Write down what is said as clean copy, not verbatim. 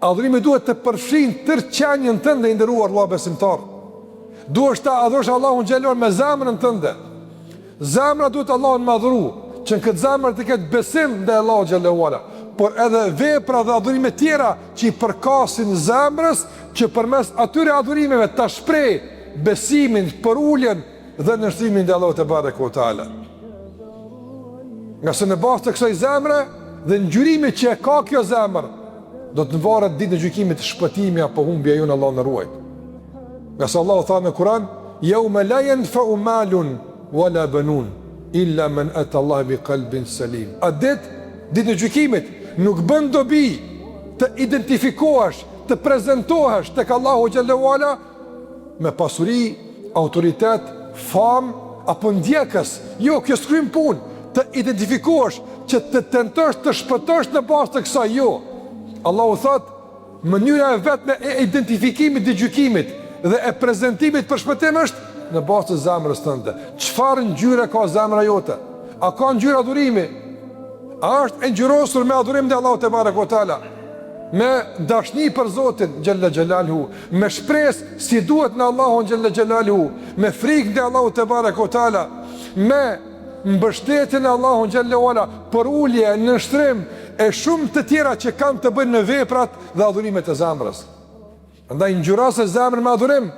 Adhurimi duhet të përfshin tërë qenjën tënde, i nderuar vëlla besimtar. Duhet të adhurosh Allahun xhallahu me zemrën tënde. Zemra duhet Allahun me adhuru, që në këtë zemrë të ketë besim ndaj Allahut xhallahu ala, por edhe vepra dhe adhurime tjera që i përkasin zemrës, që përmes atyre adhurimeve ta shpreh besimin, përuljen dhe nështrimin ndaj Allahut te barekuhu teala. Nga se në bazë të kësaj zemre dhe ngjyrimi që e ka kjo zemër, do të varet ditën e gjykimit shpëtimi apo humbja jonë, Allah na ruaj. Nga se Allahu tha në Kur'an: "Yawma la yanfa'u malun wala banun illa man ata Allah bi qalbin salim." A ditën e gjykimit nuk bën dobi të identifikohesh, të prezantohesh tek Allahu xhallahu ala me pasuri, autoritet, famë apo ndjekës. Jo, kjo s'kryen punë. Të identifikohesh, që të tentosh të shpëtosh në bazë të kësaj. Jo. Allahu thot, mënyra e vetme e identifikimit dhe gjykimit dhe e prezantimit për shpëtim është në bazë të zemrës tënde. Çfarë ngjyre ka zemra jote? A ka ngjyrë adhurimi? A është e ngjyrosur me adhurim te Allahu te barekuhu teala, me dashni për Zotin xhalla xhelaluhu, me shpresë si duhet në Allahun xhalla xhelaluhu, me frikë ndaj Allahut te barekuhu teala, me mbështetjen e Allahun xhallahu ala, për ulje në shtrim e shumë të tjera që kanë të bëjnë në veprat dhe adhurimet e zemrës. Andaj ngjyrosë zemrën me adhurim,